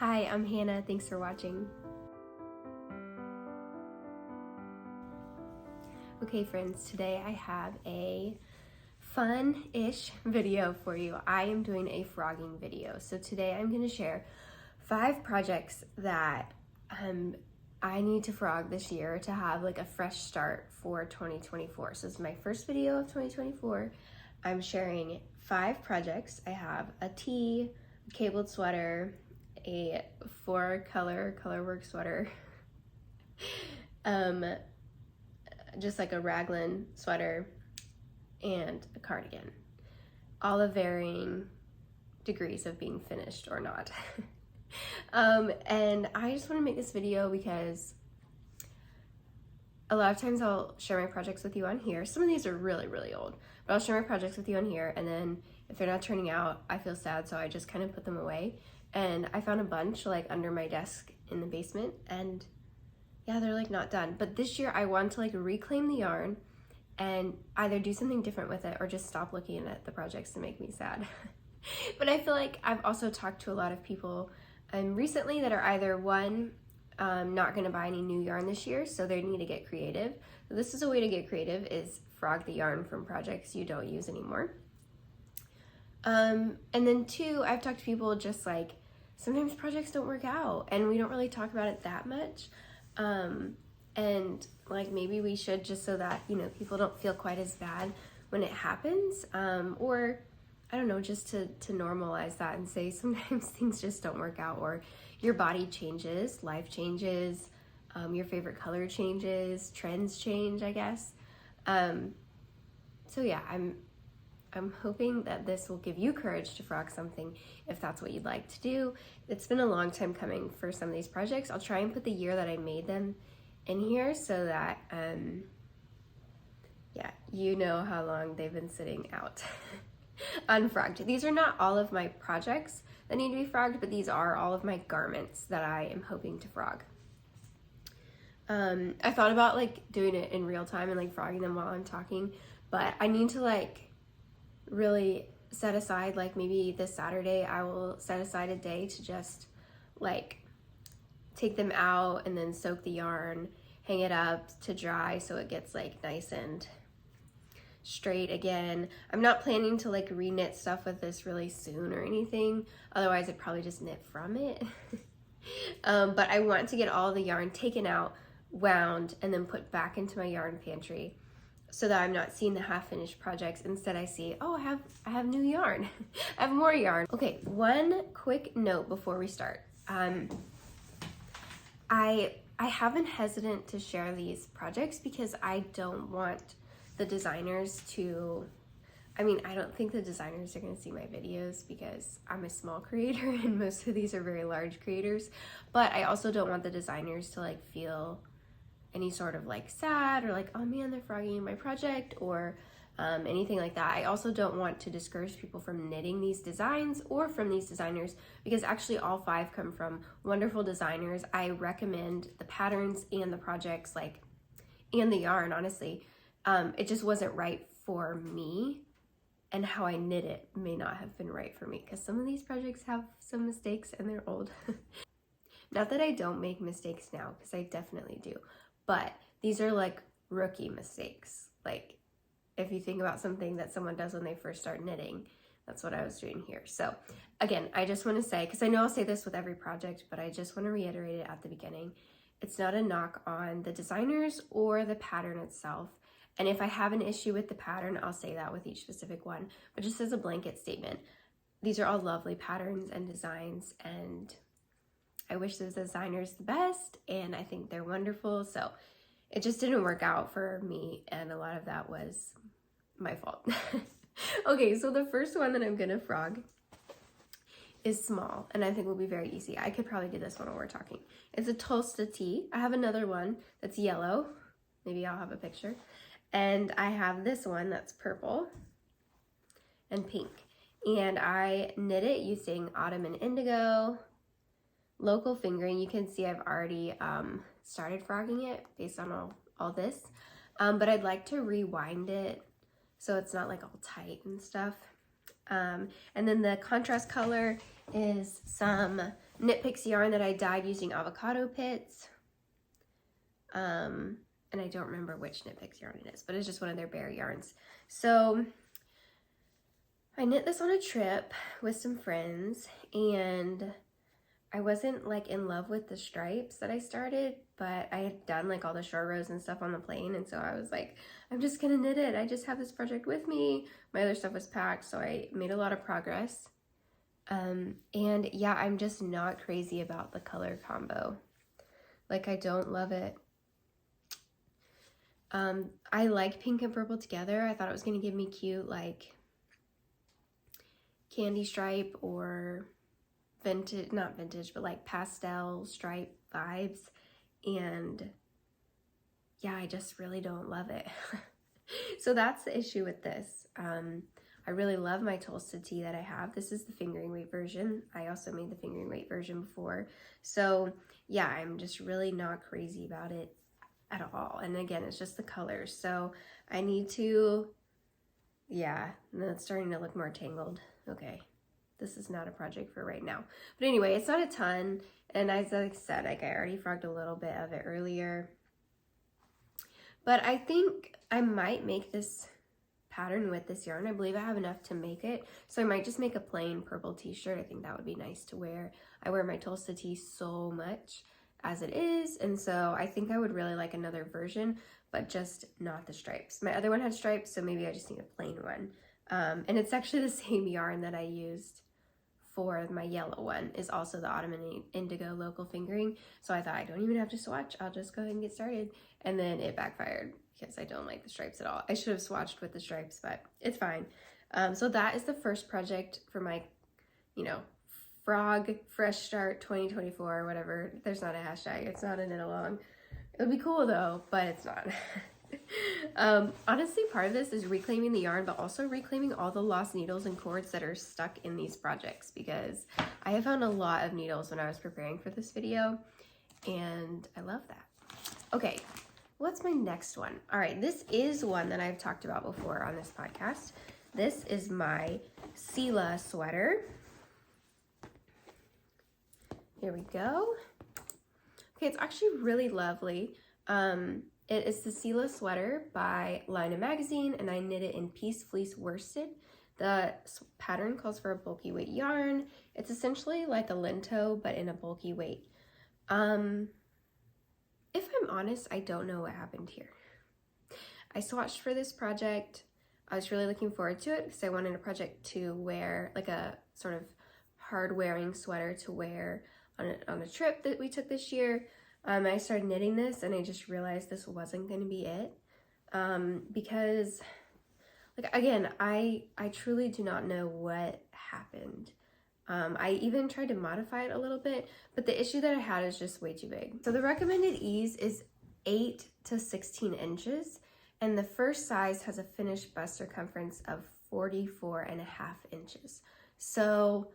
Hi, I'm Hannah. Thanks for watching. Okay friends, today I have a fun-ish video for you. I am doing a frogging video. So today I'm going to share 5 projects that I need to frog this year to have like a fresh start for 2024. So this is my first video of 2024. I'm sharing 5 projects. I have a tee, a cabled sweater, a 4-color colorwork sweater, just like a raglan sweater, and a cardigan, all of varying degrees of being finished or not. And I just want to make this video because a lot of times I'll share my projects with you on here. Some of these are really old, but I'll share my projects with you on here, and then if they're not turning out, I feel sad, so I just kind of put them away. And I found a bunch like under my desk in the basement, and yeah, they're like not done. But this year I want to like reclaim the yarn and either do something different with it or just stop looking at the projects to make me sad. But I feel like I've also talked to a lot of people recently that are either not going to buy any new yarn this year, so they need to get creative. So this is a way to get creative, is frog the yarn from projects you don't use anymore. And then 2, I've talked to people just like sometimes projects don't work out and we don't really talk about it that much. And like maybe we should, just so that, you know, people don't feel quite as bad when it happens, or I don't know, just to normalize that and say sometimes things just don't work out, or your body changes, life changes, your favorite color changes, trends change, I guess. So yeah, I'm hoping that this will give you courage to frog something if that's what you'd like to do. It's been a long time coming for some of these projects. I'll try and put the year that I made them in here so that, yeah, you know how long they've been sitting out unfrogged. These are not all of my projects that need to be frogged, but these are all of my garments that I am hoping to frog. I thought about like doing it in real time and like frogging them while I'm talking, but I need to like really set aside, like maybe this Saturday I will set aside a day to just like take them out and then soak the yarn, hang it up to dry so it gets like nice and straight again. I'm not planning to like re-knit stuff with this really soon or anything, otherwise I'd probably just knit from it. But I want to get all the yarn taken out, wound, and then put back into my yarn pantry, so that I'm not seeing the half-finished projects. Instead I see, oh, I have new yarn. I have more yarn. Okay, one quick note before we start. I have been hesitant to share these projects because I don't want the designers to, I mean, I don't think the designers are gonna see my videos because I'm a small creator and most of these are very large creators, but I also don't want the designers to like feel any sort of like sad or like, oh man, they're frogging my project, or anything like that. I also don't want to discourage people from knitting these designs or from these designers, because actually all 5 come from wonderful designers. I recommend the patterns and the projects, like, and the yarn, honestly. It just wasn't right for me, and how I knit it may not have been right for me, because some of these projects have some mistakes and they're old. Not that I don't make mistakes now, because I definitely do. But these are like rookie mistakes. Like if you think about something that someone does when they first start knitting, that's what I was doing here. So again, I just want to say, because I know I'll say this with every project, but I just want to reiterate it at the beginning. It's not a knock on the designers or the pattern itself. And if I have an issue with the pattern, I'll say that with each specific one. But just as a blanket statement, these are all lovely patterns and designs, and I wish the designers the best, and I think they're wonderful. So it just didn't work out for me, and a lot of that was my fault. Okay, so the first one that I'm gonna frog is small, and I think will be very easy. I could probably do this one while we're talking. It's a Tolsta Tee. I have another one that's yellow. Maybe I'll have a picture. And I have this one that's purple and pink. And I knit it using autumn and indigo, local fingering. You can see I've already started frogging it based on all this, but I'd like to rewind it so it's not like all tight and stuff. And then the contrast color is some Knit Picks yarn that I dyed using avocado pits. And I don't remember which Knit Picks yarn it is, but it's just one of their bare yarns. So I knit this on a trip with some friends, and I wasn't like in love with the stripes that I started, but I had done like all the short rows and stuff on the plane, and so I was like, I'm just gonna knit it. I just have this project with me. My other stuff was packed, so I made a lot of progress. And yeah, I'm just not crazy about the color combo. Like, I don't love it. I like pink and purple together. I thought it was gonna give me cute like candy stripe or vintage, not vintage, but like pastel stripe vibes. And yeah, I just really don't love it. So that's the issue with this. I really love my Tolsta Tee that I have. This is the fingering weight version. I also made the fingering weight version before. So yeah, I'm just really not crazy about it at all. And again, it's just the colors. So I need to, yeah, and then it's starting to look more tangled. Okay, this is not a project for right now. But anyway, it's not a ton. And as I said, like I already frogged a little bit of it earlier. But I think I might make this pattern with this yarn. I believe I have enough to make it. So I might just make a plain purple t-shirt. I think that would be nice to wear. I wear my Tolsta Tee so much as it is. And so I think I would really like another version, but just not the stripes. My other one had stripes, so maybe I just need a plain one. And it's actually the same yarn that I used for my yellow one, is also the Autumn and Indigo local fingering. So I thought I don't even have to swatch. I'll just go ahead and get started. And then it backfired because I don't like the stripes at all. I should have swatched with the stripes, but it's fine. So that is the first project for my, you know, Frog Fresh Start 2024 or whatever. There's not a hashtag. It's not a knit along. It would be cool though, but it's not. Honestly, part of this is reclaiming the yarn, but also reclaiming all the lost needles and cords that are stuck in these projects, because I have found a lot of needles when I was preparing for this video, and I love that. Okay, what's my next one? All right, this is one that I've talked about before on this podcast. This is my Seela Sweater. Here we go. Okay, it's actually really lovely. It is the Seela Sweater by Laine Magazine, and I knit it in Peece Fleece worsted. The pattern calls for a bulky weight yarn. It's essentially like a linto, but in a bulky weight. If I'm honest, I don't know what happened here. I swatched for this project. I was really looking forward to it because I wanted a project to wear, like a sort of hard wearing sweater to wear on a trip that we took this year. I started knitting this and I just realized this wasn't going to be it, because like, again, I truly do not know what happened. I even tried to modify it a little bit, but the issue that I had is just way too big. So the recommended ease is 8 to 16 inches, and the first size has a finished bust circumference of 44.5 inches. So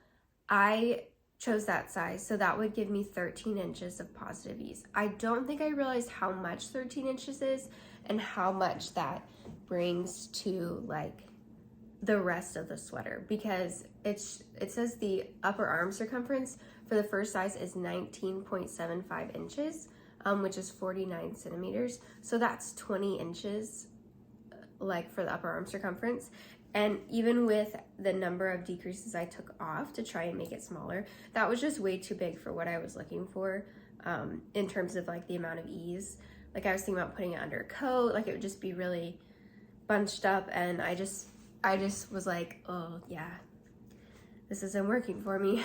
I chose that size, so that would give me 13 inches of positive ease. I don't think I realized how much 13 inches is and how much that brings to like the rest of the sweater, because it says the upper arm circumference for the first size is 19.75 inches, which is 49 centimeters. So that's 20 inches like for the upper arm circumference. And even with the number of decreases I took off to try and make it smaller, that was just way too big for what I was looking for, in terms of like the amount of ease. Like I was thinking about putting it under a coat, like it would just be really bunched up, and I just was like, oh yeah, this isn't working for me.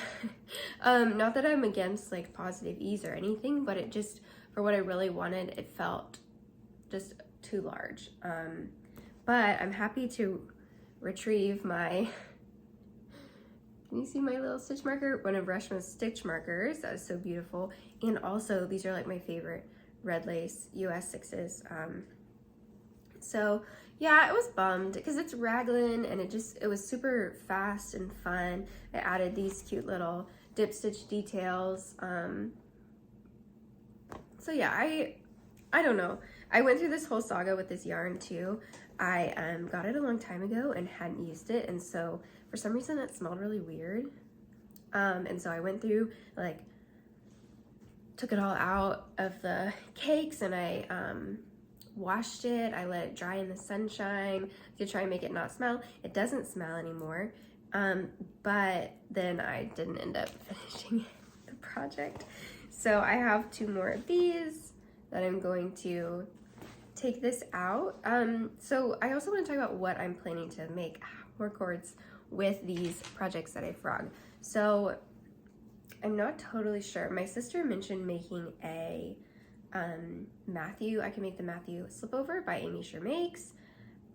Not that I'm against like positive ease or anything, but it just, for what I really wanted, it felt just too large. But I'm happy to retrieve my, can you see my little stitch marker? One of Reshma's stitch markers. That is so beautiful. And also these are like my favorite red lace US 6s. So yeah, I was bummed because it's raglan and it was super fast and fun. I added these cute little dip stitch details. So yeah, I don't know. I went through this whole saga with this yarn too. I got it a long time ago and hadn't used it, and so for some reason it smelled really weird. And so I went through, like, took it all out of the cakes, and I washed it. I let it dry in the sunshine to try and make it not smell. It doesn't smell anymore, but then I didn't end up finishing the project. So I have 2 more of these that I'm going to take this out. So I also want to talk about what I'm planning to make more cords with these projects that I frog. So I'm not totally sure. My sister mentioned making a Matthew. I can make the Matthew Slipover by Amy Sure Makes.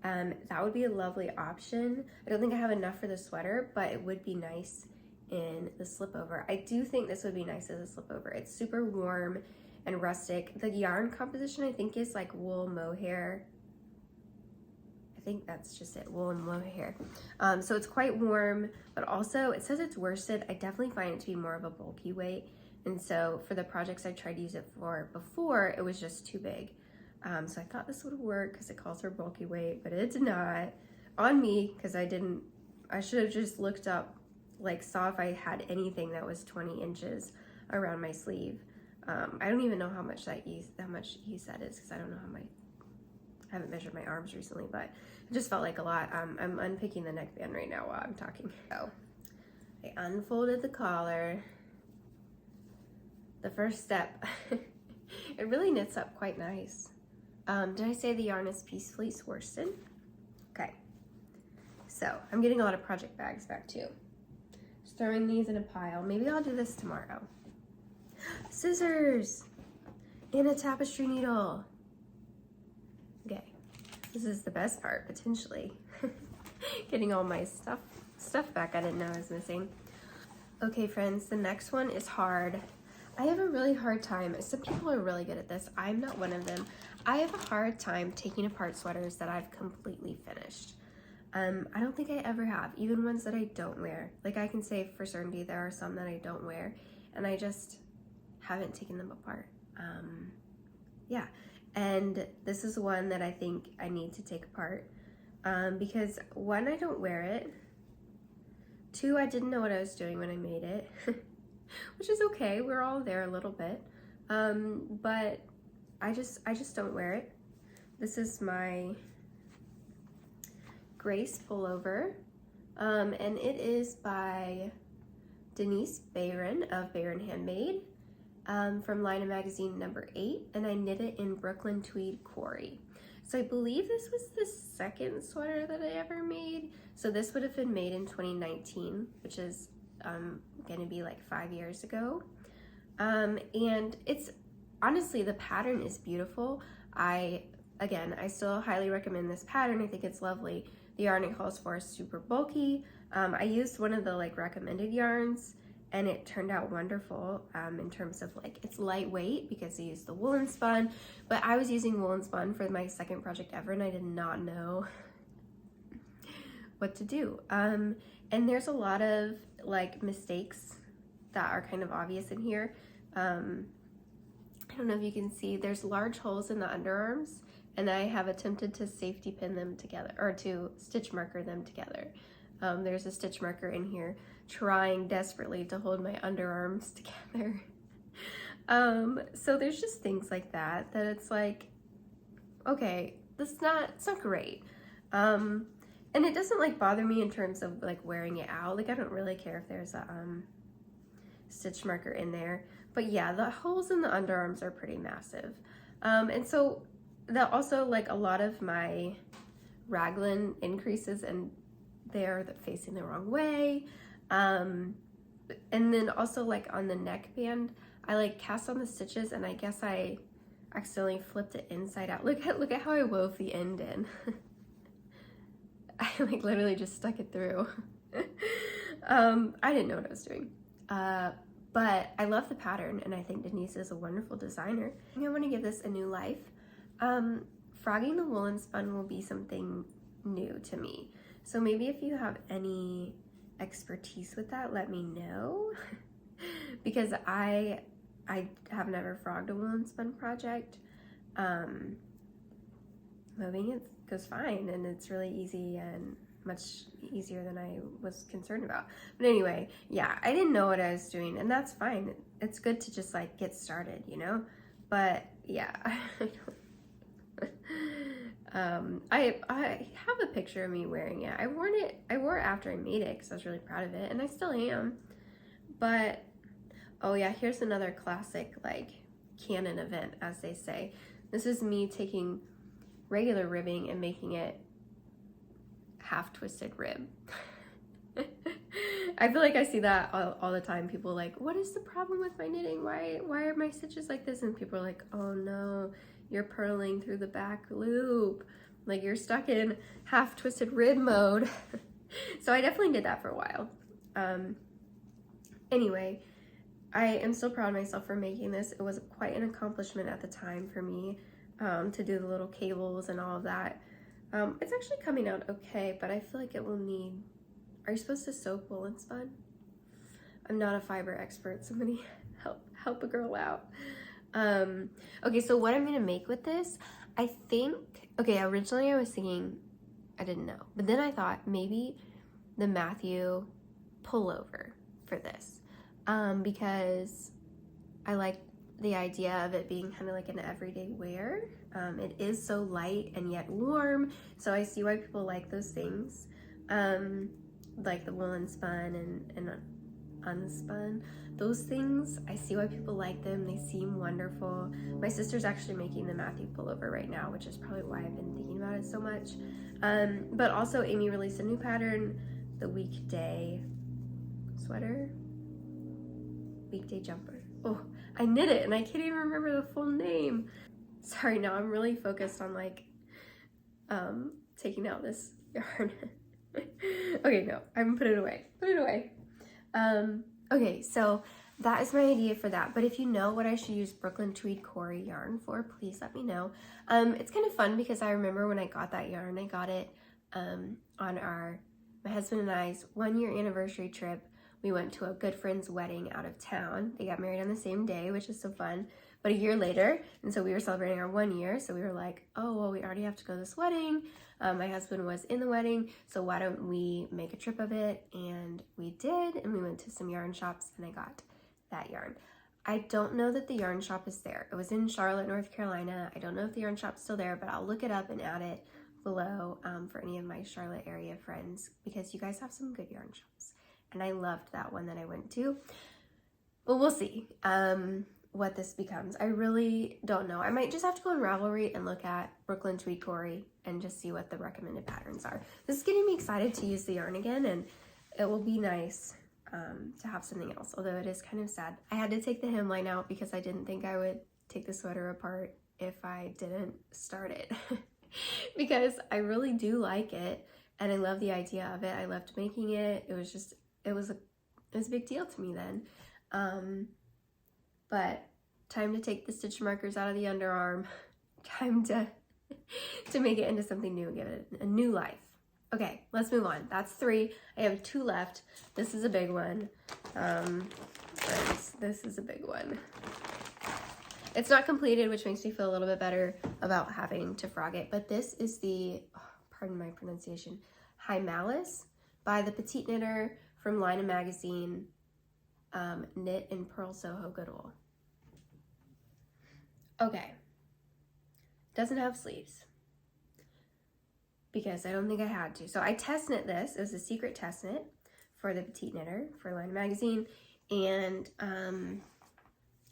That would be a lovely option. I don't think I have enough for the sweater, but it would be nice in the slipover. I do think this would be nice as a slipover. It's super warm and rustic. The yarn composition, I think, is like wool mohair. I think that's just it, wool and mohair. So it's quite warm, but also it says it's worsted. I definitely find it to be more of a bulky weight. And so for the projects I tried to use it for before, it was just too big. So I thought this would work because it calls for bulky weight, but it did not on me, because I should have just looked up, like saw if I had anything that was 20 inches around my sleeve. I don't even know how much ease that is, because I don't know I haven't measured my arms recently, but it just felt like a lot. I'm unpicking the neckband right now while I'm talking. So I unfolded the collar. The first step, it really knits up quite nice. Did I say the yarn is Peece Fleece worsted? Okay. So I'm getting a lot of project bags back too. Just throwing these in a pile. Maybe I'll do this tomorrow. Scissors and a tapestry needle. Okay, this is the best part, potentially. Getting all my stuff back I didn't know I was missing. Okay friends, the next one is hard. I have a really hard time. Some people are really good at this. I'm not one of them. I have a hard time taking apart sweaters that I've completely finished. I don't think I ever have, even ones that I don't wear. Like, I can say for certainty there are some that I don't wear, and I just haven't taken them apart. Yeah, and this is one that I think I need to take apart, because 1, I don't wear it. 2, I didn't know what I was doing when I made it, which is okay. We're all there a little bit, but I just don't wear it. This is my Grace pullover, and it is by Denise Bayron of Bayron Handmade, from Laine Magazine number 8, and I knit it in Brooklyn Tweed Quarry. So I believe this was the second sweater that I ever made. So this would have been made in 2019, which is gonna be like 5 years ago. And it's honestly, the pattern is beautiful. I still highly recommend this pattern. I think it's lovely. The yarn it calls for is super bulky. I used one of the like recommended yarns, and it turned out wonderful in terms of like it's lightweight because I used the woolen spun, but I was using woolen spun for my second project ever, and I did not know what to do. And there's a lot of like mistakes that are kind of obvious in here. I don't know if you can see, there's large holes in the underarms, and I have attempted to safety pin them together, or to stitch marker them together. There's a stitch marker in here trying desperately to hold my underarms together. So there's just things like that it's like, okay, it's not great. And it doesn't like bother me in terms of like wearing it out. Like, I don't really care if there's a stitch marker in there, but yeah, the holes in the underarms are pretty massive. And so that also, like, a lot of my raglan increases, and they're facing the wrong way. And then also like on the neckband, I like cast on the stitches, and I guess I accidentally flipped it inside out. Look at how I wove the end in. I like literally just stuck it through. I didn't know what I was doing. But I love the pattern, and I think Denise is a wonderful designer. I think I want to give this a new life. Frogging the woolen spun will be something new to me. So maybe if you have any expertise with that, let me know. Because I have never frogged a woolen spun project. Moving it goes fine, and it's really easy, and much easier than I was concerned about. But anyway, yeah, I didn't know what I was doing, and that's fine. It's good to just like get started, you know? But yeah, I have a picture of me wearing it. I wore it after I made it because I was really proud of it, and I still am. But oh yeah, here's another classic like canon event, as they say. This is me taking regular ribbing and making it half twisted rib. I feel like I see that all the time. People are like, what is the problem with my knitting? Why are my stitches like this? And people are like, oh no, you're purling through the back loop. Like you're stuck in half twisted rib mode. So I definitely did that for a while. Anyway, I am so proud of myself for making this. It was quite an accomplishment at the time for me to do the little cables and all of that. It's actually coming out okay, but I feel like it will need... Are you supposed to soak wool and spun? I'm not a fiber expert. Somebody help a girl out. Okay, so what I'm gonna make with this, I think... Okay, originally I was thinking, I didn't know, but then I thought maybe the Matthew pullover for this, because I like the idea of it being kind of like an everyday wear. It is so light and yet warm, so I see why people like those things. Like the woolen spun and unspun, those things, I see why people like them. They seem wonderful. My sister's actually making the Matthew pullover right now, which is probably why I've been thinking about it so much. But also Amy released a new pattern, the weekday sweater, weekday jumper. Oh, I knit it and I can't even remember the full name. Sorry, now I'm really focused on like taking out this yarn. Okay, no, I'm gonna put it away. Okay, so that is my idea for that. But if you know what I should use Brooklyn Tweed Quarry yarn for, please let me know. It's kind of fun because I remember when I got that yarn, I got it on my husband and I's 1-year anniversary trip. We went to a good friend's wedding out of town. They got married on the same day, which is so fun. But a year later, and so we were celebrating our 1 year, so we were like, oh, well, we already have to go to this wedding. My husband was in the wedding, so why don't we make a trip of it? And we did, and we went to some yarn shops, and I got that yarn. I don't know that the yarn shop is there. It was in Charlotte, North Carolina. I don't know if the yarn shop's still there, but I'll look it up and add it below for any of my Charlotte area friends, because you guys have some good yarn shops. And I loved that one that I went to. Well, we'll see what this becomes. I really don't know. I might just have to go on Ravelry and look at Brooklyn Tweed Quarry and just see what the recommended patterns are. This is getting me excited to use the yarn again, and it will be nice to have something else, although it is kind of sad. I had to take the hemline out because I didn't think I would take the sweater apart if I didn't start it. Because I really do like it, and I love the idea of it. I loved making it. It was a big deal to me then. But time to take the stitch markers out of the underarm. Time to make it into something new and give it a new life. Okay, let's move on. That's 3. I have 2 left. This is a big one. Friends, this is a big one. It's not completed, which makes me feel a little bit better about having to frog it. But this is the, pardon my pronunciation, Hiemalis by the Petite Knitter from Laine Magazine, knit in Purl Soho Good Wool. Okay, doesn't have sleeves because I don't think I had to. So I test knit this. It was a secret test knit for the Petite Knitter for Laine Magazine, and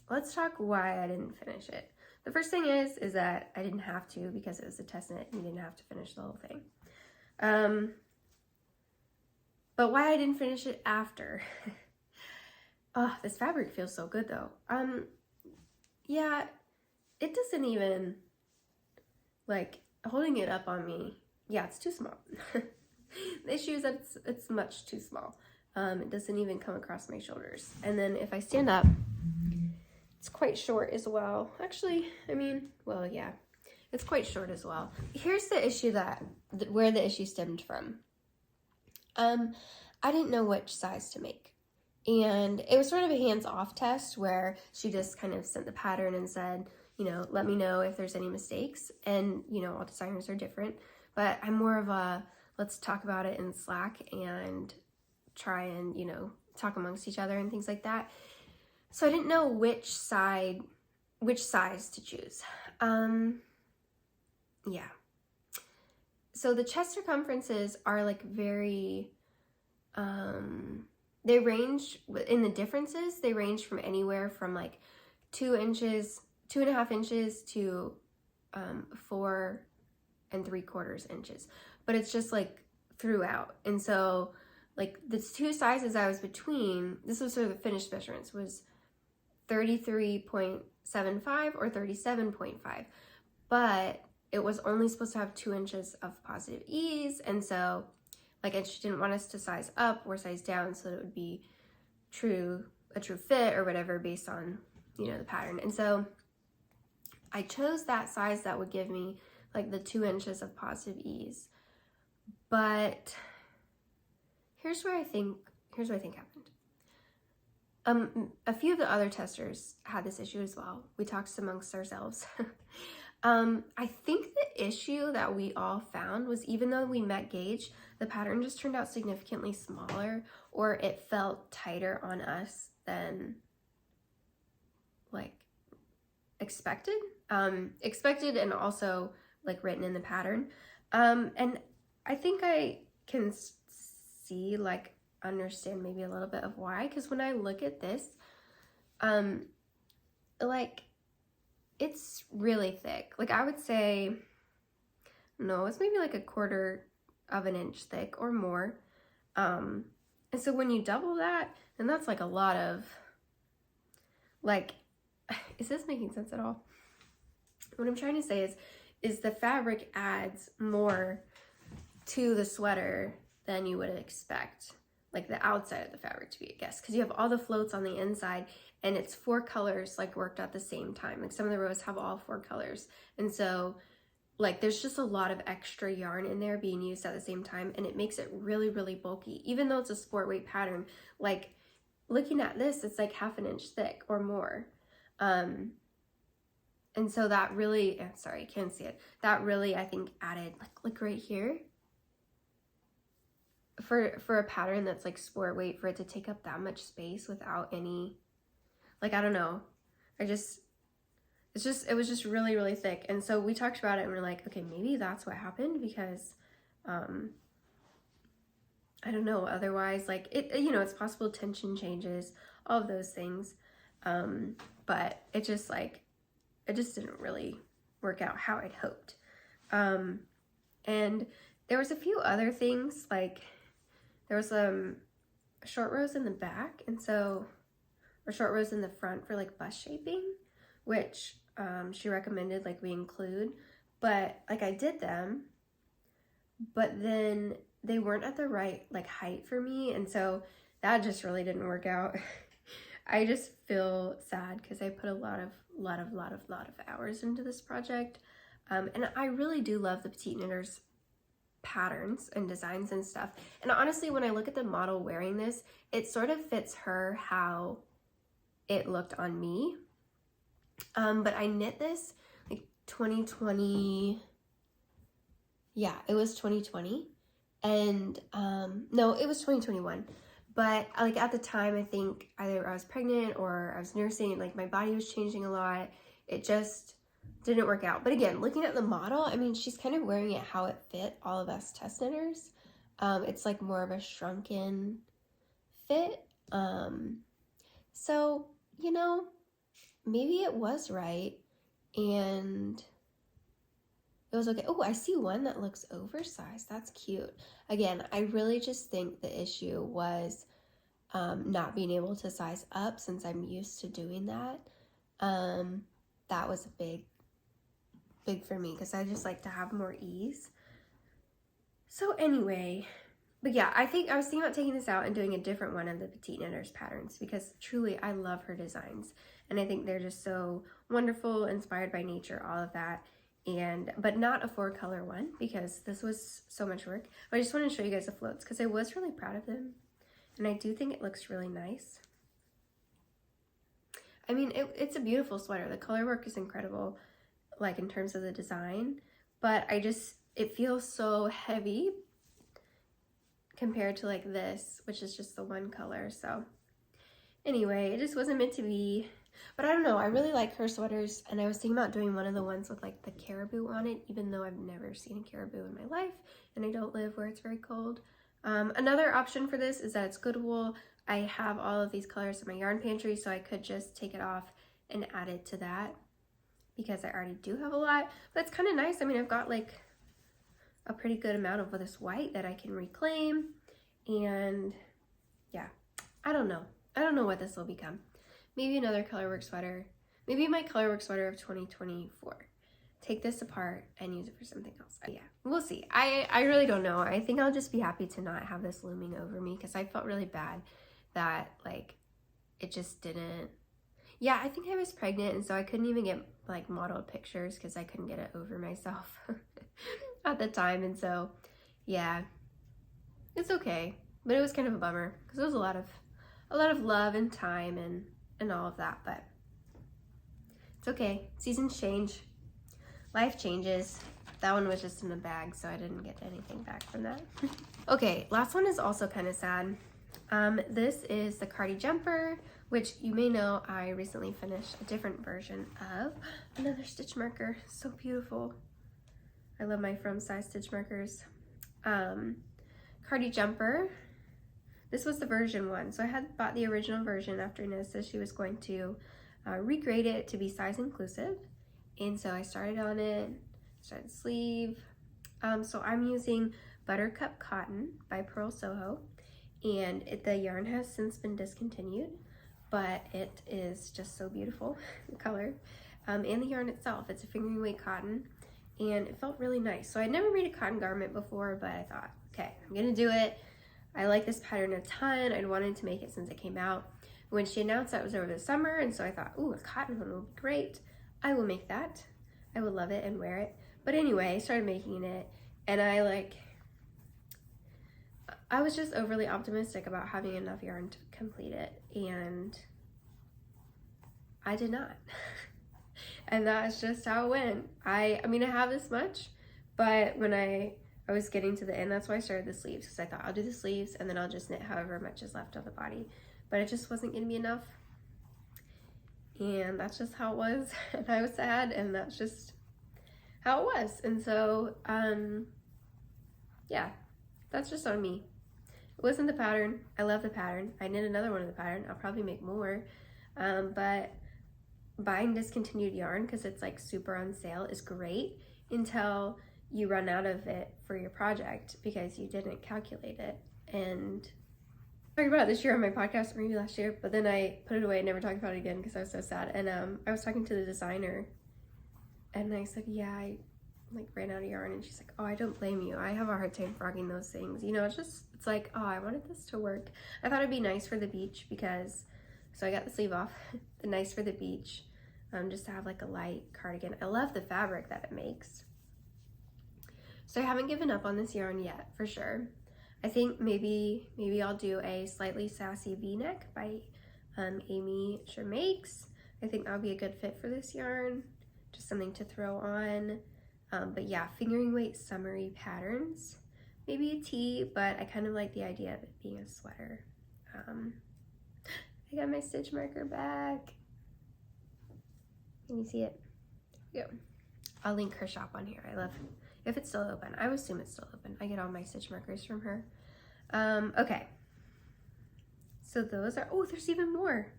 let's talk why I didn't finish it. The first thing is that I didn't have to because it was a test knit and you didn't have to finish the whole thing. But why I didn't finish it after. Oh, this fabric feels so good though. Yeah, it doesn't even, like, holding it up on me, yeah, it's too small. The issue is that it's much too small. It doesn't even come across my shoulders. And then if I stand up, it's quite short as well. Actually, I mean, well, yeah, it's quite short as well. Here's the issue where the issue stemmed from. I didn't know which size to make. And it was sort of a hands-off test where she just kind of sent the pattern and said, you know, let me know if there's any mistakes. And, you know, all designers are different, but I'm more of a, let's talk about it in Slack and try and, you know, talk amongst each other and things like that. So I didn't know which size to choose. Yeah. So the chest circumferences are like very, they range in the differences. They range from anywhere from like 2 inches, 2.5 inches to 4 3/4 inches. But it's just like throughout. And so like the two sizes I was between, this was sort of the finished measurements, was 33.75 or 37.5. But it was only supposed to have 2 inches of positive ease, and so like, and she didn't want us to size up or size down so that it would be a true fit or whatever based on, you know, the pattern. And so I chose that size that would give me like the 2 inches of positive ease. But here's what I think happened. A few of the other testers had this issue as well. We talked amongst ourselves. I think the issue that we all found was, even though we met gauge, the pattern just turned out significantly smaller, or it felt tighter on us than like expected. Expected and also like written in the pattern. And I think I can see, like, understand maybe a little bit of why, because when I look at this, like, it's really thick. Like, I would say, no, it's maybe like 1/4 of an inch thick or more. And so when you double that, then that's like a lot of, like, is this making sense at all? What I'm trying to say is the fabric adds more to the sweater than you would expect, like the outside of the fabric to be, I guess, because you have all the floats on the inside, and it's 4 colors like worked at the same time. Like, some of the rows have all 4 colors, and so like there's just a lot of extra yarn in there being used at the same time, and it makes it really, really bulky, even though it's a sport weight pattern. Like, looking at this, it's like 1/2 inch thick or more. And so that really, sorry, I can't see it. That really, I think, added, like right here, for a pattern that's like sport weight, for it to take up that much space without any, like, I don't know. It was just really, really thick. And so we talked about it and we're like, okay, maybe that's what happened, because, I don't know. Otherwise, like, it, you know, it's possible tension changes, all of those things. But it just didn't really work out how I'd hoped. And there was a few other things, like there was short rows in the back, and so, or short rows in the front for like bust shaping, which she recommended like we include, but like I did them, but then they weren't at the right like height for me, and so that just really didn't work out. I just feel sad because I put a lot of hours into this project, and I really do love the Petite Knitters patterns and designs and stuff. And honestly, when I look at the model wearing this, it sort of fits her how it looked on me. But I knit this like 2020. Yeah, it was 2020, and no, it was 2021. But like at the time, I think either I was pregnant or I was nursing, like my body was changing a lot. It just didn't work out. But again, looking at the model, I mean, she's kind of wearing it how it fit all of us test knitters. It's like more of a shrunken fit. So, you know, maybe it was right and it was okay. Oh, I see one that looks oversized. That's cute. Again, I really just think the issue was not being able to size up, since I'm used to doing that. That was a big for me, because I just like to have more ease. So anyway, but yeah, I think I was thinking about taking this out and doing a different one of the Petite Knitters patterns, because truly I love her designs, and I think they're just so wonderful, inspired by nature, all of that. But not a 4-color one, because this was so much work. But I just want to show you guys the floats, because I was really proud of them, and I do think it looks really nice. I mean, it's a beautiful sweater. The color work is incredible, like in terms of the design, but it feels so heavy compared to like this, which is just the one color. So anyway, it just wasn't meant to be. But I don't know, I really like her sweaters, and I was thinking about doing one of the ones with like the caribou on it, even though I've never seen a caribou in my life and I don't live where it's very cold. Another option for this is that it's good wool. I have all of these colors in my yarn pantry, so I could just take it off and add it to that because I already do have a lot. But it's kind of nice. I mean, I've got like a pretty good amount of this white that I can reclaim, and yeah, I don't know what this will become. Maybe another colorwork sweater, maybe my colorwork sweater of 2024. Take this apart and use it for something else. Yeah, we'll see. I really don't know. I think I'll just be happy to not have this looming over me, because I felt really bad that like it just didn't. Yeah, I think I was pregnant, and so I couldn't even get like modeled pictures because I couldn't get it over myself at the time. And so yeah, it's okay, but it was kind of a bummer because it was a lot of love and time and all of that, but it's okay. Seasons change, life changes. That one was just in a bag, so I didn't get anything back from that. Okay, last one is also kind of sad. This is the Cardi jumper, which you may know I recently finished a different version of. Another stitch marker, so beautiful. I love my from size stitch markers. Cardi jumper. This was the version 1, so I had bought the original version after Ines said she was going to regrade it to be size inclusive, and so I started on it, started sleeve. So I'm using Buttercup cotton by Purl Soho, and the yarn has since been discontinued, but it is just so beautiful, the color, and the yarn itself. It's a fingering weight cotton, and it felt really nice. So I'd never made a cotton garment before, but I thought, okay, I'm gonna do it. I like this pattern a ton. I'd wanted to make it since it came out. When she announced that it was over the summer, and so I thought, ooh, a cotton one would be great. I will make that. I will love it and wear it. But anyway, I started making it, and I was just overly optimistic about having enough yarn to complete it, and I did not. And that's just how it went. I mean, I have this much, but when I was getting to the end, that's why I started the sleeves, because I thought I'll do the sleeves and then I'll just knit however much is left of the body, but it just wasn't gonna be enough, and that's just how it was. And I was sad, and that's just how it was. And so yeah, that's just on me. It wasn't the pattern. I love the pattern. I knit another one of the pattern. I'll probably make more, but buying discontinued yarn because it's like super on sale is great until you run out of it for your project because you didn't calculate it. And I talked about it this year on my podcast, or maybe last year, but then I put it away and never talked about it again because I was so sad. And I was talking to the designer, and I said, yeah, I like ran out of yarn, and she's like, oh, I don't blame you. I have a hard time frogging those things. You know, it's like, oh, I wanted this to work. I thought it'd be nice for the beach because, so I got the sleeve off, the nice for the beach, just to have like a light cardigan. I love the fabric that it makes. So I haven't given up on this yarn yet, for sure. I think maybe I'll do a slightly sassy V-neck by Amy Shermakes. I think that'll be a good fit for this yarn. Just something to throw on. But yeah, fingering weight summery patterns. Maybe a tee, but I kind of like the idea of it being a sweater. I got my stitch marker back. Can you see it? There we go. I'll link her shop on here. I love it. If it's still open. I would assume it's still open. I get all my stitch markers from her. Okay. So those are, oh, there's even more.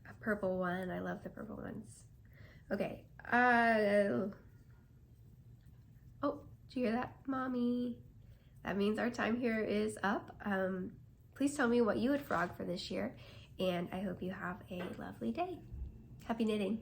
A purple one. I love the purple ones. Okay. Oh, did you hear that, Mommy? That means our time here is up. Please tell me what you would frog for this year, and I hope you have a lovely day. Happy knitting.